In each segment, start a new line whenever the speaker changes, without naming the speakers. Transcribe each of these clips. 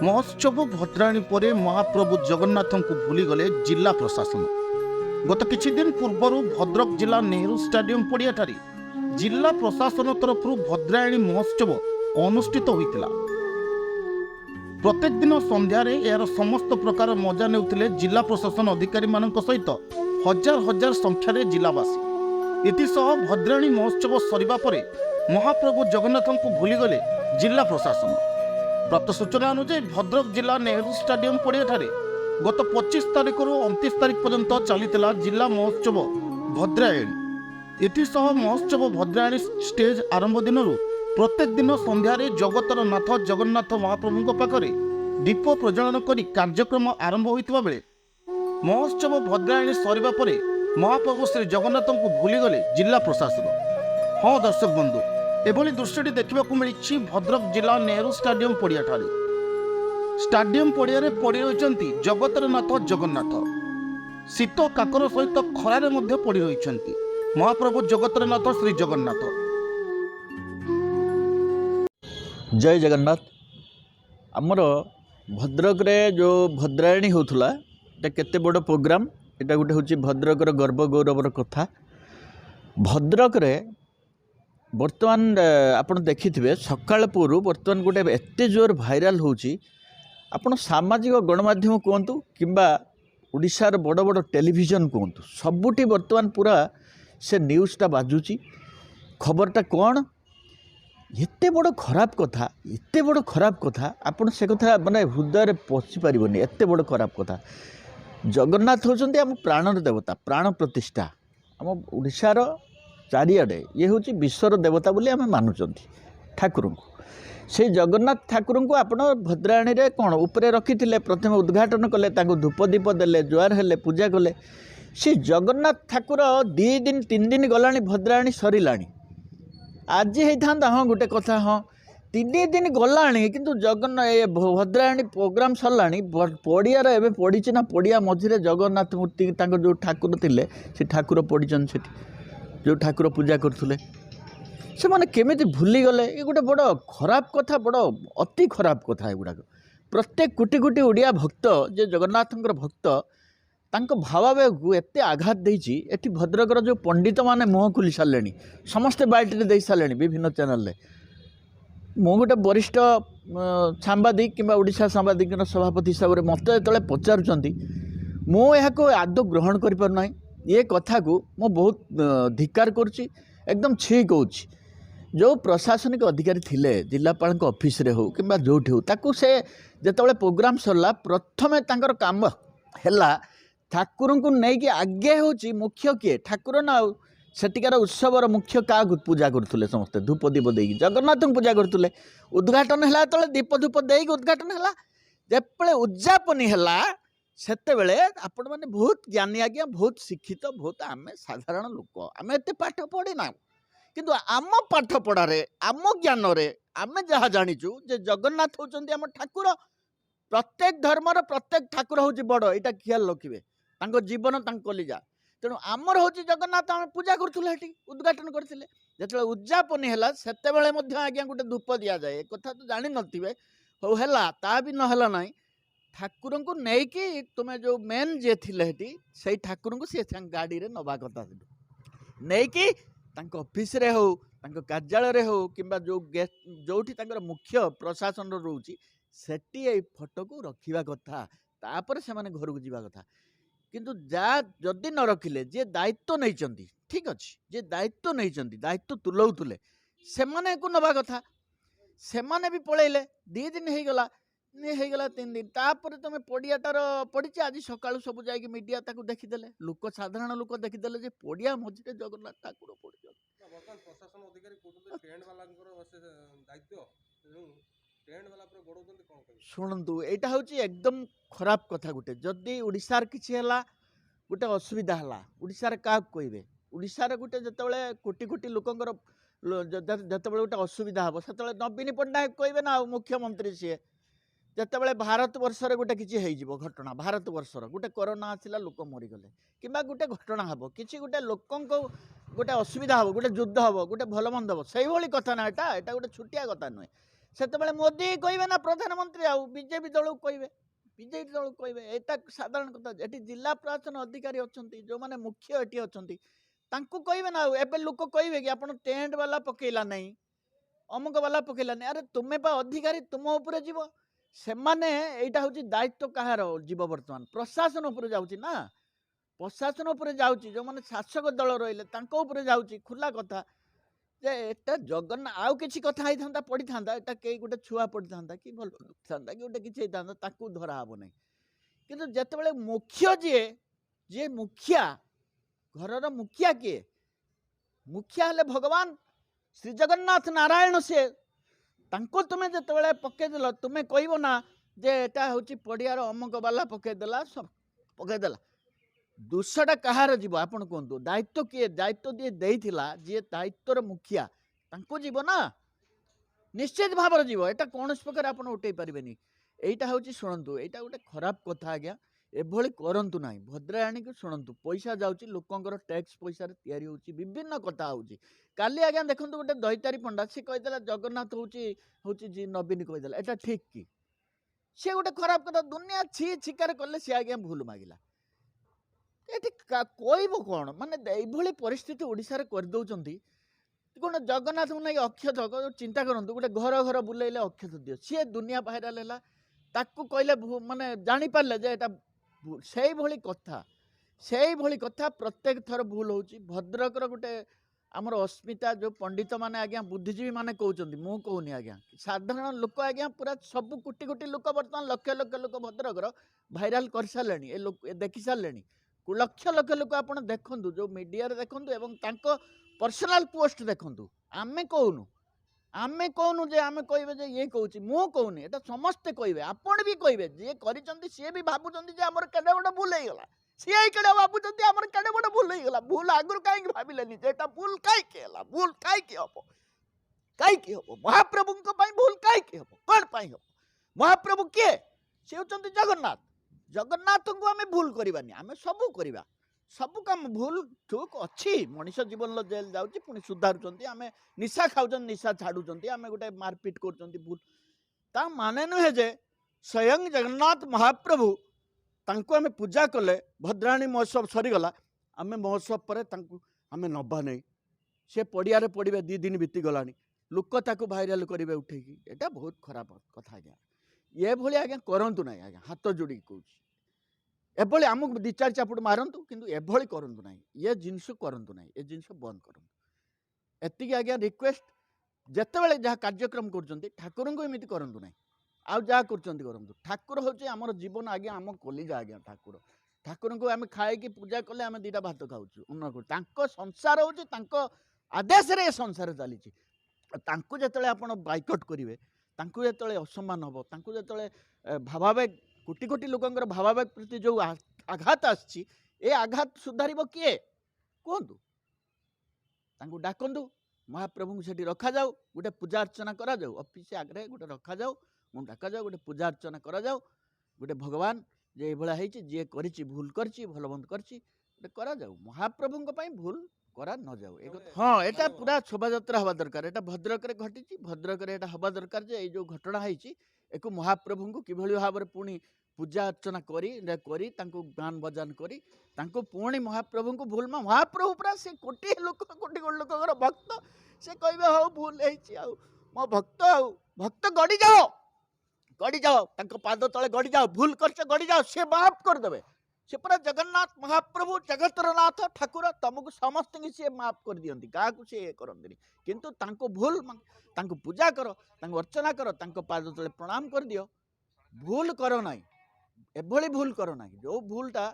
महोत्सव भद्राणी पर महाप्रभु जगन्नाथ को भूलीगले जिला प्रशासन। गत किछि दिन पूर्व भद्रक जिला नेहरू स्टाडियम पड़ियाठारे जिला प्रशासन तरफ भद्राणी महोत्सव अनुष्ठित होइतिला। प्रत्येक दिन संध्यार यार समस्त प्रकार मजा नेउथिले जिला प्रशासन अधिकारी मानक सहित हजार हजार संख्यार जिलावासी। एथिसह भद्राणी महोत्सव सरिबा परे महाप्रभु जगन्नाथ को भूलीगले जिला प्रशासन। प्राप्त सूचना अनुसार भद्रक जिला नेहरू स्टाडियम पड़ियाठारे गत 25 तारिख रु 29 तारिख पर्यंत चलीथिला जिला महोत्सव भद्रायणी। एथिसह महोत्सव भद्रायणी स्टेज आरंभ दिनरू प्रत्येक दिन संध्यारे जगतर नाथ जगन्नाथ महाप्रभुଙ୍କ पाखरे दीप प्रज्वलन करी कार्यक्रम आरंभ होइतबा बेले महोत्सव भद्रायणी सरिबा परे महाप्रभु श्री जगन्नाथ को भूलीगले जिला प्रशासन। हाँ दर्शक बंधु, एभली दृश्यटी देखा मिली भद्रक जिला नेहरू स्टाडियम पड़ियाठारे। स्टाडियम पड़ियारे पड़ी रही जगतर नाथ जगन्नाथ। शीत काकर सहित खरारे मध्य पड़ी रही महाप्रभु जगतर नाथ श्री जगन्नाथ।
जय जगन्नाथ। आमर भद्रक रे जो भद्रायणी होथुला एटा केते बड़ प्रोग्राम। एटा गोटे होची भद्रकर गर्व गौरवर कथा। भद्रक रे बर्तमान आपण देखिथिबे सकाळ पूर्व बर्तमान गोटे एते जोर भाइराल होची। आपण सामाजिक गणमाध्यम कहतु किंबा ओडिशार बड़ बड़ टेलीविजन कहतु सबुठी बर्तमान पूरा से न्यूज़टा बाजुची। खबरटा कौन एते बड़ खराब कथा, एते बड़ खराब कथा आपण से कथा माने हृदय पशि पारिबनी। एते बड़ खराब कथा। जगन्नाथ होचंती आम प्राणर देवता, प्राण प्रतिष्ठा आम ओडिशार चारिआडे ये हूँ विश्वर देवता बोली आम मानुंट ठाकुर को। से जगन्नाथ ठाकुर को आपण भद्रायणी रे कौन उपरे रखी प्रथम उद्घाटन कले, धूप दीप देले, जुआर हेले, पूजा कले। से जगन्नाथ ठाकुर 2 दिन 3 दिन गलानी भद्रायणी सरिलानी। आज होता हाँ गोटे कथा, हाँ 3 दिन गलानी किंतु जगन्नाथ भद्रायणी प्रोग्राम सरलानी। पड़ियार एवं पड़ी ना पड़िया मझे जगन्नाथ मूर्ति जो ठाकुर थे से ठाकुर पड़ी से जो ठाकुर पूजा करते से मैंने केमिति भूलीगले। ये गोटे बड़ खराब कथा, बड़ अति खराब कथा। एगुड़ाक प्रत्येक कोटी कोटी ओडिया भक्त जे जगन्नाथंकर भक्त तांको भावावेग को एते आघात देछि। एठी भद्रकर जो पंडित माने मुह खुली सारे समस्ते बाल्टी दे सारे विभिन्न चैनल रे। मु गोटे वरिष्ठ सांबादिक किंबा ओडिशा सांबादिक सभापति हिसाब से मत जो पचारुंट मुझे आदौ ग्रहण कर पारना। ये कथा को मु बहुत धिक्कार करुच्ची, एकदम छी कहूँ। जो प्रशासनिक अधिकारी थिले जिलापाल ऑफिस रे हो किंबा जोठी हो ताकू से जेतबले प्रोग्राम सरला प्रथमे तांकर काम हैला ठाकुर को नहीं आगे होची मुख्य किए ठाकुर ना सेटिकार उत्सवर मुख्य क्या पूजा करुले समस्ते धूप दीप देकी जगन्नाथ पूजा करुले। उद्घाटन है तो दीप धूप देकी उद्घाटन है जेपले उद्यापनी है सेते बेले आपण माने बहुत ज्ञानी आज्ञा, बहुत शिक्षित, बहुत आम साधारण लोक आम एत पाठ पढ़ी ना किंतु आम पाठ पढ़ारे आम ज्ञान रे आम जहाँ जाचु जे जगन्नाथ होचंती आम ठाकुर। प्रत्येक धर्मर प्रत्येक ठाकुर हूँ बड़, यहाँ ख्याल रखिए जीवन कलिजा। तेणु आमर हूँ जगन्नाथ आम पूजा करूँ उद्घाटन करते जो उद्यापनी है से आज्ञा गोटे धूप दि जाए कथा तो जानी नथिबे। हो है ता भी नहला ना ठाकुर को नहीं तुम्हें जो मेन जे थी से ठाकुर को सी गाड़ी रे नवा कथा नहीं कि ऑफिस रे हो कार्यालय हो किंबा जो जोठी मुख्य प्रशासन रोची सेठी ए फोटो को रखिबा कथा। तापर से माने घर को जीवा कथा किंतु जा जदि न रखिले जे दायित्व नहीं चंदी ठीक अच्छे जे दायित्व नहीं चंदी दायित्व तुलाउले से माने को नवा कथा। से माने भी पळेइले 2 दिन हो गला 3 दिन तापर तुम पड़ियाटार पड़ी आज सकाळु सब जाइए मीडिया ताकू देखीदेले लोक साधारण लोक देखीदेले जे पड़िया मझे जगन्नाथ ठाकुर पड़ी।
प्रशासन अधिकारी टेंट वाला दायित्व टेंट वाला
शुणु यहाँ हूँ एकदम खराब कथा। गोटे जदि ओडिशार किसी है गोटे असुविधा है ओडिशार क्या कहे ओडिशार गोटे जितेबाला कोटी कोटी लोकंर जितेबाला गोटे असुविधा हम से नवीन पट्टनायक कहे ना मुख्यमंत्री सी जितेबाला भारत वर्षर गोटे किसी हो घटना भारत वर्षर गोटे कोरोना आसला लोक मरीगले कि गोटे घटना हम कि गोटे लोक गोटे असुविधा हम गोटे युद्ध हम गोटे भल मंद हम से कथा ना यहाँ गोटे छुटिया कथा नुहे। ସେତେବେଳେ ମୋଦି କହିବେ ନା ପ୍ରଧାନମନ୍ତ୍ରୀ ଆଉ ବିଜେପି ଦଳକୁ କହିବେ ଏଇଟା ସାଧାରଣ କଥା। ଏଠି ଜିଲ୍ଲା ପ୍ରଶାସନ ଅଧିକାରୀ ଅଛନ୍ତି, ଯେଉଁମାନେ ମୁଖ୍ୟ ଏଠି ଅଛନ୍ତି ତାଙ୍କୁ କହିବେ ନା। ଆଉ ଏବେ ଲୋକ କହିବେ କି ଆପଣ ଟେଣ୍ଟ ବାଲା ପକେଇଲା ନାହିଁ, ଅମୁକ ବାଲା ପକେଇଲା ନାହିଁ। ଆରେ ତୁମେ ବା ଅଧିକାରୀ, ତୁମ ଉପରେ ଯିବ ସେମାନେ। ଏଇଟା ହଉଛି ଦାୟିତ୍ୱ କାହାର ଯିବ? ବର୍ତ୍ତମାନ ପ୍ରଶାସନ ଉପରେ ଯାଉଛି ନା, ପ୍ରଶାସନ ଉପରେ ଯାଉଛି। ଯେଉଁମାନେ ଶାସକ ଦଳ ରହିଲେ ତାଙ୍କ ଉପରେ ଯାଉଛି। ଖୋଲା କଥା ଯେ ଏଟା ଜଗନ୍ନାଥ ଆଉ କିଛି କଥା ହେଇଥାନ୍ତା ପଡ଼ିଥାନ୍ତା, ଏଟା କେହି ଗୋଟେ ଛୁଆ ପଡ଼ିଥାନ୍ତା କି ଭଲ ଥାନ୍ତା କି ଗୋଟେ କିଛି ହେଇଥାନ୍ତା, ତାକୁ ଧରା ହବ ନାହିଁ। କିନ୍ତୁ ଯେତେବେଳେ ମୁଖ୍ୟ ଯିଏ ମୁଖିଆ, ଘରର ମୁଖିଆ କିଏ? ମୁଖିଆ ହେଲେ ଭଗବାନ ଶ୍ରୀ ଜଗନ୍ନାଥ ନାରାୟଣ। ସିଏ ତାଙ୍କୁ ତୁମେ ଯେତେବେଳେ ପକେଇଦେଲ, ତୁମେ କହିବ ନା ଯେ ଏଟା ହେଉଛି ପଡ଼ିଆର ଅମକ ବାଲା ପକେଇଦେଲା ପକେଇଦେଲା। ଦୋଷଟା କାହାର ଯିବ ଆପଣ କୁହନ୍ତୁ? ଦାୟିତ୍ୱ କିଏ? ଦାୟିତ୍ୱ ଯିଏ ଦେଇଥିଲା, ଯିଏ ଦାୟିତ୍ୱର ମୁଖିଆ, ତାଙ୍କୁ ଯିବ ନା, ନିଶ୍ଚିତ ଭାବରେ ଯିବ। ଏଟା କୌଣସି ପ୍ରକାର ଆପଣ ଉଠେଇ ପାରିବେନି। এইটা ହେଉଛି ଶୁଣନ୍ତୁ, ଏଇଟା ଗୋଟେ ଖରାପ କଥା ଆଜ୍ଞା। ଏଭଳି କରନ୍ତୁ ନାହିଁ। ଭଦ୍ରାୟଣୀକୁ ଶୁଣନ୍ତୁ, ପଇସା ଯାଉଛି ଲୋକଙ୍କର ଟ୍ୟାକ୍ସ ପଇସାରେ ତିଆରି ହେଉଛି, ବିଭିନ୍ନ କଥା ହେଉଛି। କାଲି ଆଜ୍ଞା ଦେଖନ୍ତୁ ଗୋଟେ ଦୈତାରୀ ପଣ୍ଡା ସେ କହିଦେଲା ଜଗନ୍ନାଥ ହେଉଛି ନବୀନ କହିଦେଲା। ଏଟା ଠିକ କି? ସେ ଗୋଟେ ଖରାପ କଥା। ଦୁନିଆ ଛିକାର କଲେ ସେ ଆଜ୍ଞା ଭୁଲ ମାଗିଲା। ଏଠି କହିବ କ'ଣ? ମାନେ ଏଇଭଳି ପରିସ୍ଥିତି ଓଡ଼ିଶାରେ କରିଦେଉଛନ୍ତି। କ'ଣ ଜଗନ୍ନାଥଙ୍କୁ ନେଇ ଅକ୍ଷତ ଚିନ୍ତା କରନ୍ତୁ, ଗୋଟେ ଘର ଘର ବୁଲେଇଲେ ଅକ୍ଷତ ଦିଅ, ସିଏ ଦୁନିଆ ଭାଇରାଲ ହେଲା। ତାକୁ କହିଲେ ମାନେ ଜାଣିପାରିଲେ ଯେ ଏଟା ସେଇଭଳି କଥା ପ୍ରତ୍ୟେକ ଥର ଭୁଲ ହେଉଛି। ଭଦ୍ରକର ଗୋଟେ ଆମର ଅସ୍ମିତା, ଯେଉଁ ପଣ୍ଡିତ ମାନେ ଆଜ୍ଞା ବୁଦ୍ଧିଜୀବୀ ମାନେ କହୁଛନ୍ତି, ମୁଁ କହୁନି ଆଜ୍ଞା, ସାଧାରଣ ଲୋକ ଆଜ୍ଞା, ପୁରା ସବୁ କୋଟି କୋଟି ଲୋକ ବର୍ତ୍ତମାନ ଲକ୍ଷ ଲକ୍ଷ ଲୋକ ଭଦ୍ରକର ଭାଇରାଲ କରିସାରିଲେଣି। ଦେଖି ସାରିଲେଣି। ଲକ୍ଷ ଲକ୍ଷ ଲୋକ ଆପଣ ଦେଖନ୍ତୁ, ଯେଉଁ ମିଡ଼ିଆରେ ଦେଖନ୍ତୁ ଏବଂ ତାଙ୍କ ପର୍ସନାଲ ପୋଷ୍ଟ ଦେଖନ୍ତୁ। ଆମେ କହୁନୁ ଯେ ଆମେ କହିବେ ଯେ ଇଏ କହୁଛି, ମୁଁ କହୁନି, ଏଟା ସମସ୍ତେ କହିବେ, ଆପଣ ବି କହିବେ। ଯିଏ କରିଛନ୍ତି ସିଏ ବି ଭାବୁଛନ୍ତି ଯେ ଆମର କେଡ଼େ ବଡ଼ ଭୁଲ ହେଇଗଲା। ସିଏ କେଡ଼େ ଭାବୁଛନ୍ତି ଆମର କେଡ଼େ ବଡ଼ ଭୁଲ ହେଇଗଲା। ଭୁଲ ଆଗରୁ କାହିଁକି ଭାବିଲେନି ଯେ ଏଟା ଭୁଲ କାହିଁକି ହେଲା? ଭୁଲ କାହିଁକି ହବ? ମହାପ୍ରଭୁଙ୍କ ପାଇଁ ଭୁଲ କାହିଁକି ହବ? କ'ଣ ପାଇଁ ହବ? ମହାପ୍ରଭୁ କିଏ? ସେ ହେଉଛନ୍ତି ଜଗନ୍ନାଥ। ଜଗନ୍ନାଥଙ୍କୁ ଆମେ ଭୁଲ କରିବାନି, ଆମେ ସବୁ କରିବା। ସବୁ କାମ ଭୁଲ ଠିକ ଅଛି। ମଣିଷ ଜୀବନର ଜେଲ୍ ଯାଉଛି, ପୁଣି ସୁଧାରୁଛନ୍ତି। ଆମେ ନିଶା ଖାଉଛନ୍ତି, ନିଶା ଛାଡ଼ୁଛନ୍ତି, ଆମେ ଗୋଟେ ମାରପିଟ କରୁଛନ୍ତି, ଭୁଲ। ତା ମାନେ ନୁହେଁ ଯେ ସ୍ୱୟଂ ଜଗନ୍ନାଥ ମହାପ୍ରଭୁ ତାଙ୍କୁ ଆମେ ପୂଜା କଲେ, ଭଦ୍ରାଣୀ ମହୋତ୍ସବ ସରିଗଲା, ଆମେ ମହୋତ୍ସବ ପରେ ତାଙ୍କୁ ଆମେ ନେବା ନାହିଁ। ସେ ପଡ଼ିଆରେ ପଡ଼ିବେ, 2 ଦିନ ବିତିଗଲାଣି, ଲୋକ ତାକୁ ଭାଇରାଲ କରିବେ ଉଠେଇକି। ଏଇଟା ବହୁତ ଖରାପ କଥା ଆଜ୍ଞା। ଏଭଳି ଆଜ୍ଞା କରନ୍ତୁ ନାହିଁ ଆଜ୍ଞା, ହାତ ଯୋଡ଼ିକି କହୁଛି। ଏଭଳି ଆମକୁ 2-4 ଚାପୁଡ଼ ମାରନ୍ତୁ, କିନ୍ତୁ ଏଭଳି କରନ୍ତୁ ନାହିଁ। ଏ ଜିନିଷ କରନ୍ତୁ ନାହିଁ, ଏ ଜିନିଷ ବନ୍ଦ କରନ୍ତୁ। ଏତିକି ଆଜ୍ଞା ରିକ୍ୱେଷ୍ଟ। ଯେତେବେଳେ ଯାହା କାର୍ଯ୍ୟକ୍ରମ କରୁଛନ୍ତି ଠାକୁରଙ୍କୁ ଏମିତି କରନ୍ତୁ ନାହିଁ। ଆଉ ଯାହା କରୁଛନ୍ତି କରନ୍ତୁ। ଠାକୁର ହେଉଛି ଆମର ଜୀବନ ଆଜ୍ଞା, ଆମ କଲିଜା ଆଜ୍ଞା। ଠାକୁରଙ୍କୁ ଆମେ ଖାଇକି ପୂଜା କଲେ ଆମେ 2ଟା ଭାତ ଖାଉଛୁ, ତାଙ୍କ ସଂସାର ହେଉଛି ତାଙ୍କ ଆଦେଶରେ ଏ ସଂସାର ଚାଲିଛି। ତାଙ୍କୁ ଯେତେବେଳେ ଆପଣ ବାଇକଟ୍ କରିବେ, ତାଙ୍କୁ ଯେତେବେଳେ ଅସମ୍ମାନ ହେବ, ତାଙ୍କୁ ଯେତେବେଳେ ଭାବାବେଗ, କୋଟି କୋଟି ଲୋକଙ୍କର ଭାବାବେଗ ପ୍ରତି ଯେଉଁ ଆଘାତ ଆସିଛି, ଏ ଆଘାତ ସୁଧାରିବ କିଏ କୁହନ୍ତୁ? ତାଙ୍କୁ ଡାକନ୍ତୁ, ମହାପ୍ରଭୁଙ୍କୁ ସେଠି ରଖାଯାଉ, ଗୋଟେ ପୂଜା ଅର୍ଚ୍ଚନା କରାଯାଉ, ଅଫିସ ଆଗରେ ଗୋଟେ ରଖାଯାଉ, ଡାକାଯାଉ, ଗୋଟେ ପୂଜା ଅର୍ଚ୍ଚନା କରାଯାଉ। ଗୋଟେ ଭଗବାନ ଯେ ଏଇଭଳିଆ ହେଇଛି, ଯିଏ କରିଛି ଭୁଲ କରିଛି, ଭଲ ମନ୍ଦ କରିଛି, ଗୋଟେ କରାଯାଉ। ମହାପ୍ରଭୁଙ୍କ ପାଇଁ ଭୁଲ କରା ନଯାଉ। ହଁ, ଏଟା ପୁରା ଶୋଭାଯାତ୍ରା ହେବା ଦରକାର। ଏଟା ଭଦ୍ରକରେ ଘଟିଛି, ଭଦ୍ରକରେ ଏଟା ହେବା ଦରକାର ଯେ ଏଇ ଯେଉଁ ଘଟଣା ହେଇଛି, ଏକୁ ମହାପ୍ରଭୁଙ୍କୁ କିଭଳି ଭାବରେ ପୁଣି ପୂଜା ଅର୍ଚ୍ଚନା କରି ତାଙ୍କୁ ଗାନ ବଜାନ କରି ତାଙ୍କୁ ପୁଣି ମହାପ୍ରଭୁଙ୍କୁ ମହାପ୍ରଭୁ ପୁରା ସେ କୋଟି କୋଟି ଲୋକଙ୍କର ଭକ୍ତ। ସେ କହିବେ ହଉ ଭୁଲ ହେଇଛି, ଆଉ ମୋ ଭକ୍ତ ଗଡ଼ିଯାଅ, ତାଙ୍କ ପାଦ ତଳେ ଗଡ଼ିଯାଅ, ଭୁଲ କରିଛ ଗଡ଼ିଯାଅ, ସେ ମାଫ କରିଦେବେ। ସେ ପୁରା ଜଗନ୍ନାଥ ମହାପ୍ରଭୁ, ଜଗତର ନାଥ ଠାକୁର, ତମକୁ ସମସ୍ତଙ୍କୁ ସିଏ ମାଫ କରିଦିଅନ୍ତି, କାହାକୁ ସିଏ ଇଏ କରନ୍ତିନି। କିନ୍ତୁ ତାଙ୍କୁ ତାଙ୍କୁ ପୂଜା କର, ତାଙ୍କୁ ଅର୍ଚ୍ଚନା କର, ତାଙ୍କ ପାଦ ତଳେ ପ୍ରଣାମ କରିଦିଅ। ଭୁଲ କର ନାହିଁ, ଏଭଳି ଭୁଲ କର ନାହିଁ। ଯେଉଁ ଭୁଲଟା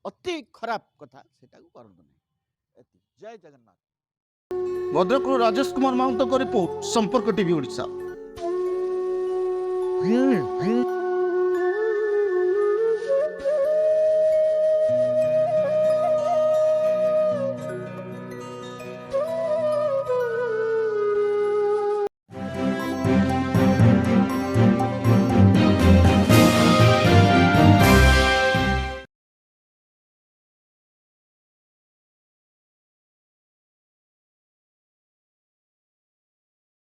ଅତି ଖରାପ କଥା, ସେଟାକୁ କରନ୍ତୁ ନାହିଁ। ଜୟ ଜଗନ୍ନାଥ।
ଭଦ୍ରକରୁ ରାଜେଶ କୁମାର ମାହୁନ୍ତଙ୍କ ରିପୋର୍ଟ, ସମ୍ପର୍କ ଟିଭି ଓଡ଼ିଶା।